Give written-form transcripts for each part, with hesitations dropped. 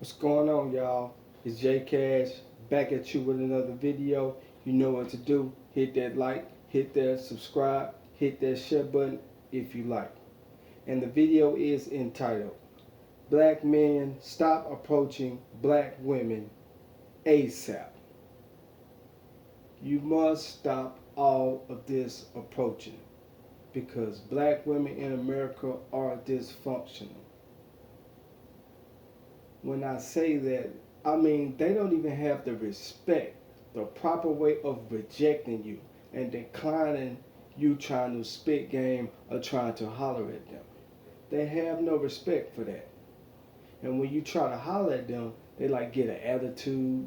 What's going on, y'all? It's J Cash back at you with another video. You know what to do. Hit that like, hit that subscribe, hit that share button if you like. And the video is entitled Black Men Stop Approaching Black Women A.S.A.P. You must stop all of this approaching because black women in America are dysfunctional. When I say that, I mean they don't even have the respect, the proper way of rejecting you and declining you trying to spit game or trying to holler at them. They have no respect for that. And when you try to holler at them, they like get an attitude,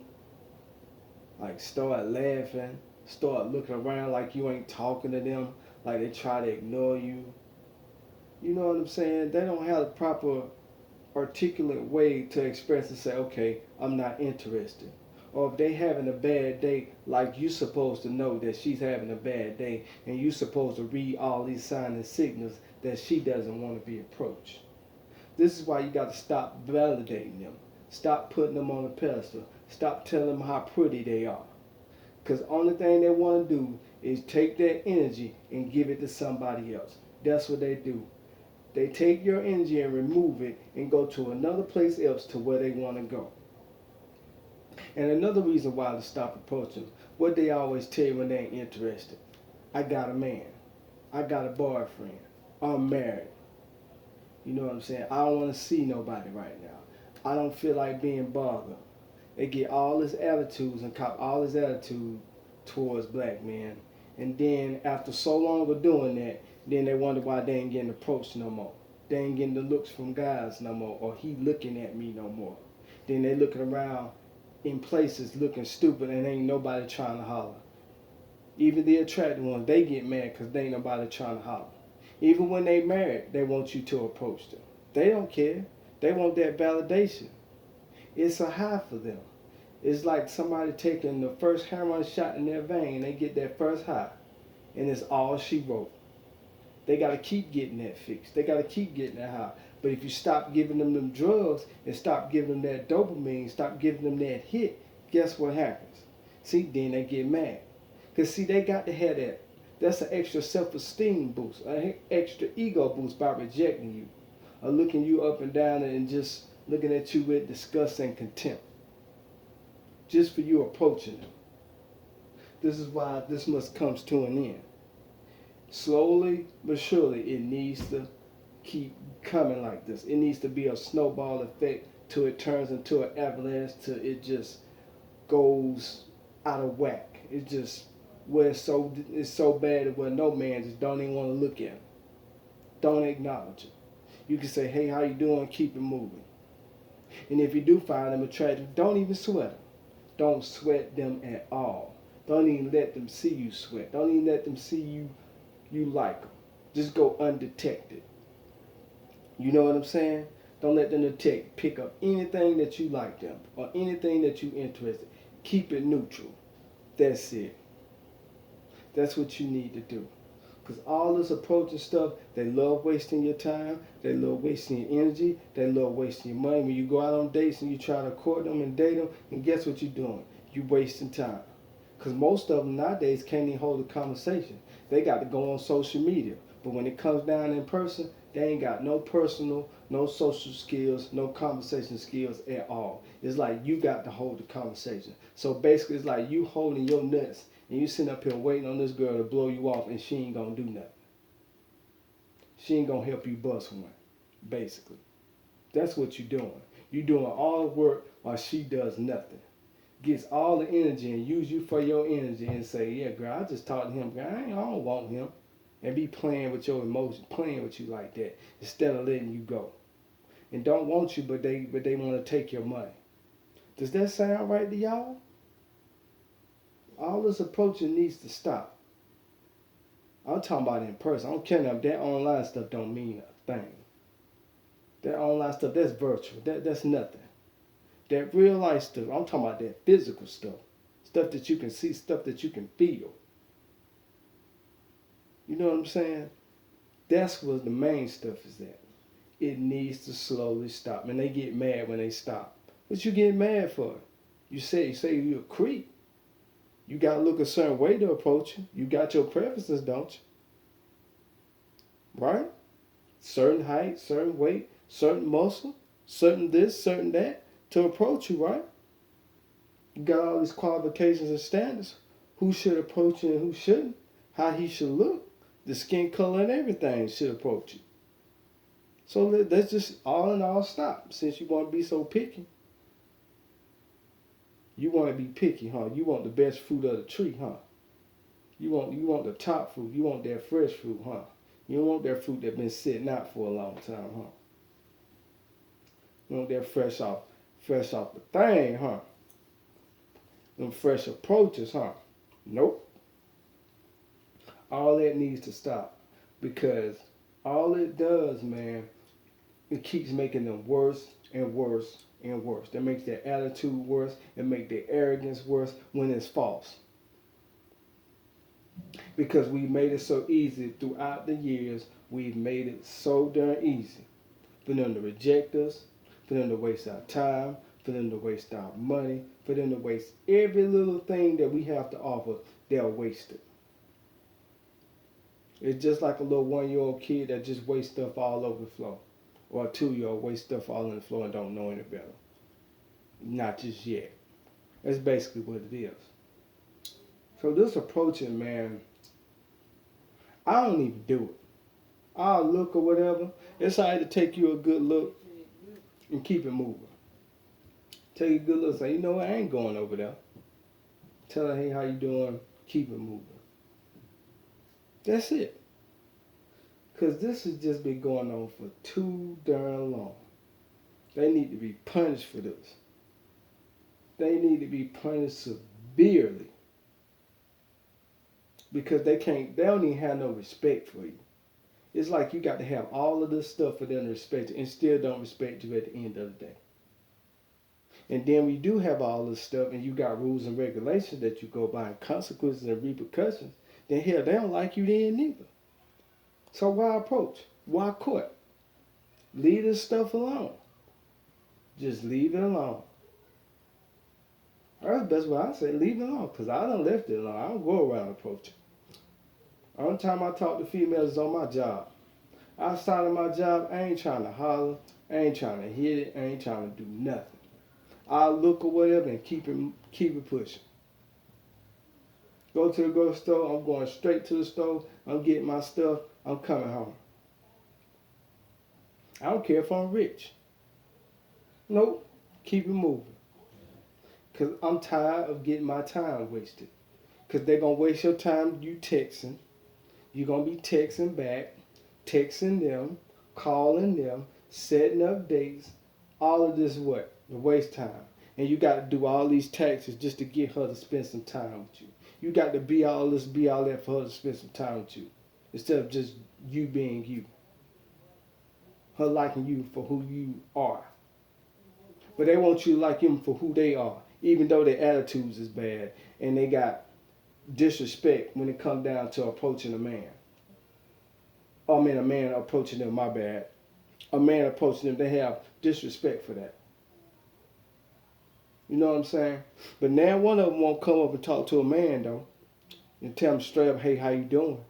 like start laughing, start looking around like you ain't talking to them, like they try to ignore you. You know what I'm saying? They don't have the proper articulate way to express and say, okay, I'm not interested. Or if they having a bad day, like you supposed to know that she's having a bad day, and you supposed to read all these signs and signals that she doesn't want to be approached. This is why you got to stop validating them. Stop putting them on a pedestal. Stop telling them how pretty they are. Because the only thing they want to do is take that energy and give it to somebody else. That's what they do. They take your energy and remove it and go to another place else to where they want to go. And another reason why to stop approaching, what they always tell you when they ain't interested. I got a man. I got a boyfriend. I'm married. You know what I'm saying? I don't want to see nobody right now. I don't feel like being bothered. They get all this attitudes and cop all this attitude towards black men. And then after so long of doing that, then they wonder why they ain't getting approached no more. They ain't getting the looks from guys no more, or he looking at me no more. Then they looking around in places looking stupid and ain't nobody trying to holler. Even the attractive ones, they get mad because they ain't nobody trying to holler. Even when they married, they want you to approach them. They don't care. They want that validation. It's a high for them. It's like somebody taking the first heroin shot in their vein. They get that first high, and it's all she wrote. They got to keep getting that fix. They got to keep getting that high. But if you stop giving them drugs and stop giving them that dopamine, stop giving them that hit, guess what happens? See, then they get mad. Because, see, they got to have that. That's an extra self-esteem boost, an extra ego boost by rejecting you, or looking you up and down and just looking at you with disgust and contempt, just for you approaching them. This is why this must comes to an end. Slowly but surely, it needs to keep coming like this. It needs to be a snowball effect till it turns into an avalanche, till it just goes out of whack. It just where it's so bad that where no man just don't even want to look at it. Don't acknowledge it. You can say, hey, how you doing? Keep it moving. And if you do find them attractive, don't even sweat them. Don't sweat them at all. Don't even let them see you sweat. Don't even let them see you like them. Just go undetected. You know what I'm saying? Don't let them detect. Pick up anything that you like them or anything that you interested. Keep it neutral. That's it. That's what you need to do. Because all this approaching stuff, they love wasting your time. They love wasting your energy. They love wasting your money. When you go out on dates and you try to court them and date them, and guess what you're doing? You're wasting time. Because most of them nowadays can't even hold a conversation. They got to go on social media. But when it comes down in person, they ain't got no personal, no social skills, no conversation skills at all. It's like you got to hold the conversation. So basically, it's like you holding your nuts and you sitting up here waiting on this girl to blow you off, and she ain't gonna do nothing. She ain't gonna help you bust one, basically. That's what you're doing. You're doing all the work while she does nothing. Gets all the energy and use you for your energy and say, yeah, girl, I just talked to him. Girl, I don't want him. And be playing with your emotions, playing with you like that, instead of letting you go. And don't want you, but they want to take your money. Does that sound right to y'all? All this approaching needs to stop. I'm talking about in person. I don't care now. That online stuff don't mean a thing. That online stuff, that's virtual. That's nothing. That real life stuff, I'm talking about that physical stuff. Stuff that you can see, stuff that you can feel. You know what I'm saying? That's what the main stuff is at. It needs to slowly stop. And they get mad when they stop. What you getting mad for? You say you a creep. You gotta look a certain way to approach you. You got your preferences, don't you? Right? Certain height, certain weight, certain muscle, certain this, certain that to approach you, right? You got all these qualifications and standards. Who should approach you and who shouldn't? How he should look, the skin color and everything should approach you. So let's just all in all stop. Since you want to be so picky, you want to be picky, huh? You want the best fruit of the tree, huh? You want the top fruit. You want that fresh fruit, huh? You don't want that fruit that been sitting out for a long time, huh? You want that fresh off the thing, huh? Them fresh approaches, huh? Nope. All that needs to stop because all it does, man, it keeps making them worse and worse and worse. That makes their attitude worse. It makes their arrogance worse when it's false. Because we made it so easy throughout the years. We've made it so darn easy for them to reject us, for them to waste our time, for them to waste our money, for them to waste every little thing that we have to offer. They'll waste it. It's just like a little 1-year-old kid that just wastes stuff all over the floor. Or a 2-year-old wastes stuff all on the floor and don't know any better. Not just yet. That's basically what it is. So this approaching, man, I don't even do it. I'll look or whatever. It's all right to take you a good look and keep it moving. Take a good look and say, you know what, I ain't going over there. Tell her, hey, how you doing? Keep it moving. That's it. Because this has just been going on for too darn long. They need to be punished for this. They need to be punished severely. Because they don't even have no respect for you. It's like you got to have all of this stuff for them to respect you and still don't respect you at the end of the day. And then when you do have all this stuff and you got rules and regulations that you go by and consequences and repercussions, then hell, they don't like you then neither. So why approach? Why court? Leave this stuff alone. Just leave it alone. That's the best way I say, leave it alone. Because I done left it alone. I don't go around approaching. The only time I talk to females is on my job. Outside of my job, I ain't trying to holler. I ain't trying to hit it. I ain't trying to do nothing. I'll look or whatever and keep it pushing. Go to the grocery store. I'm going straight to the store. I'm getting my stuff. I'm coming home. I don't care if I'm rich. Nope. Keep it moving. Because I'm tired of getting my time wasted. Because they're going to waste your time you texting. You're going to be texting back, texting them, calling them, setting up dates. All of this what? To waste time. And you got to do all these taxes just to get her to spend some time with you. You got to be all this, be all that for her to spend some time with you. Instead of just you being you. Her liking you for who you are. But they want you to like them for who they are. Even though their attitudes is bad. And they got disrespect when it comes down to approaching a man. I mean a man approaching them, my bad. A man approaching them, they have disrespect for that. You know what I'm saying? But now one of them won't come up and talk to a man though. And tell him straight up, hey, how you doing?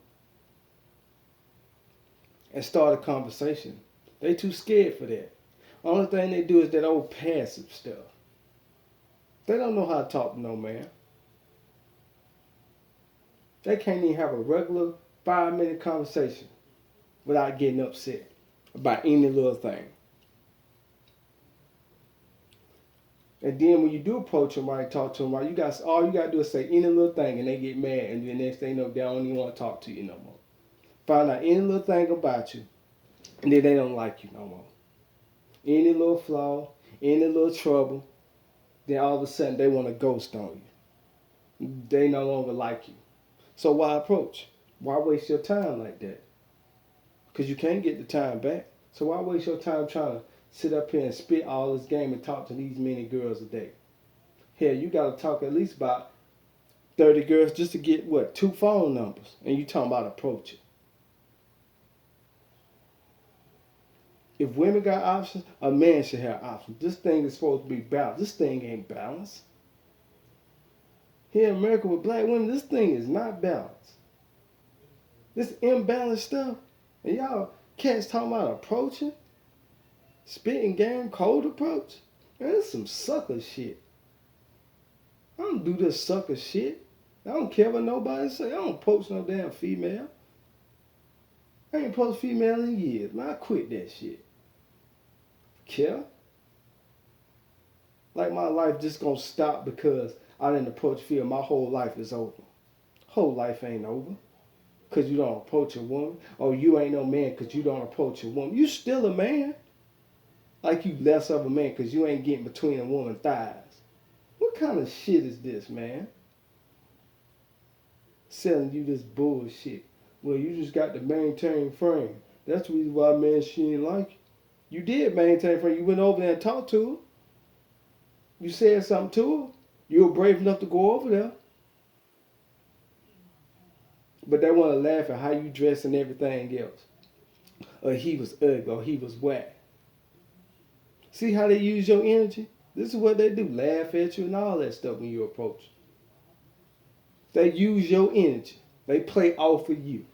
And start a conversation. They too scared for that. Only thing they do is that old passive stuff. They don't know how to talk to no man. They can't even have a regular 5-minute conversation without getting upset about any little thing. And then when you do approach them right, talk to them right, all you got to do is say any little thing and they get mad and then next thing you know, they don't even want to talk to you no more. Find out any little thing about you and then they don't like you no more. Any little flaw, any little trouble, then all of a sudden they want to ghost on you. They no longer like you. So why approach? Why waste your time like that? Because you can't get the time back. So why waste your time trying to sit up here and spit all this game and talk to these many girls a day? Hell, you got to talk at least about 30 girls just to get, 2 phone numbers. And you talking about approaching. If women got options, a man should have options. This thing is supposed to be balanced. This thing ain't balanced. Here in America with black women, this thing is not balanced. This imbalanced stuff. And y'all cats talking about approaching, spitting game, cold approach. Man, this is some sucker shit. I don't do this sucker shit. I don't care what nobody say. I don't approach no damn female. I ain't approached female in years. Man, I quit that shit. Care? Like my life just gonna stop because I didn't approach female. My whole life is over. Whole life ain't over. Cause you don't approach a woman. Or you ain't no man cause you don't approach a woman. You still a man. Like you less of a man cause you ain't getting between a woman's thighs. What kind of shit is this, man? Selling you this bullshit. Well, you just got to maintain frame. That's the reason why, man, she ain't like you. You did maintain frame. You went over there and talked to her. You said something to her. You were brave enough to go over there. But they want to laugh at how you dress and everything else. Or he was ugly, or he was whack. See how they use your energy? This is what they do. Laugh at you and all that stuff when you approach. They use your energy. They play off of you.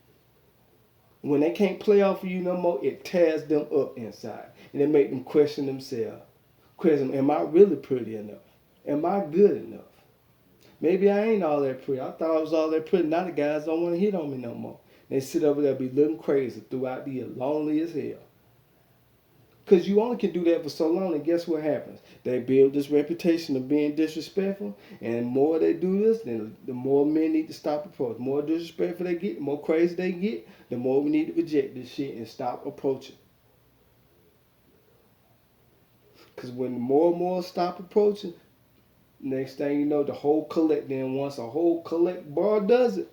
When they can't play off of you no more, it tears them up inside. And it make them question themselves. Question, am I really pretty enough? Am I good enough? Maybe I ain't all that pretty. I thought I was all that pretty. Now the guys don't want to hit on me no more. They sit over there be looking crazy throughout the year, lonely as hell. Because you only can do that for so long, and guess what happens? They build this reputation of being disrespectful, and the more they do this, then the more men need to stop approaching. The more disrespectful they get, the more crazy they get, the more we need to reject this shit and stop approaching. Because when more and more stop approaching, next thing you know, the whole collect, then once a whole collect bar does it,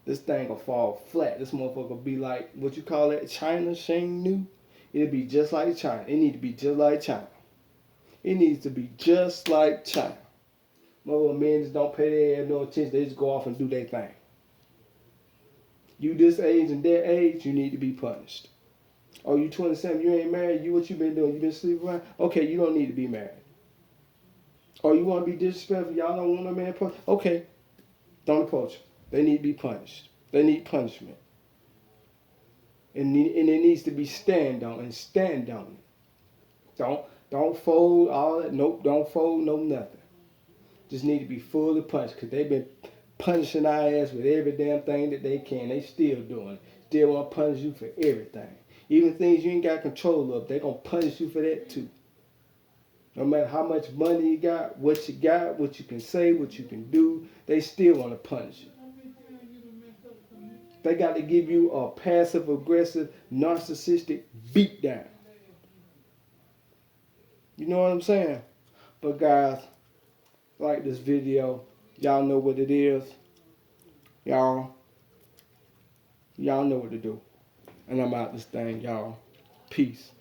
this thing will fall flat. This motherfucker will be like, what you call that, China, Shang New? It'll be just like China. It needs to be just like China. It needs to be just like China. Most men just don't pay their no attention. They just go off and do their thing. You this age and that age, you need to be punished. Oh, you 27, you ain't married. What you been doing? You been sleeping around? Okay, you don't need to be married. Oh, you want to be disrespectful? Y'all don't want no man approach? Okay, don't approach them. They need to be punished. They need punishment. And it needs to be stand on and stand on it. Don't fold all that. Nope, don't fold no nothing. Just need to be fully punished because they've been punishing our ass with every damn thing that they can. They still doing it. Still want to punish you for everything. Even things you ain't got control of, they going to punish you for that too. No matter how much money you got, what you can say, what you can do, they still want to punish you. They got to give you a passive-aggressive, narcissistic beatdown. You know what I'm saying? But guys, like this video. Y'all know what it is. Y'all know what to do. And I'm out this thing, y'all. Peace.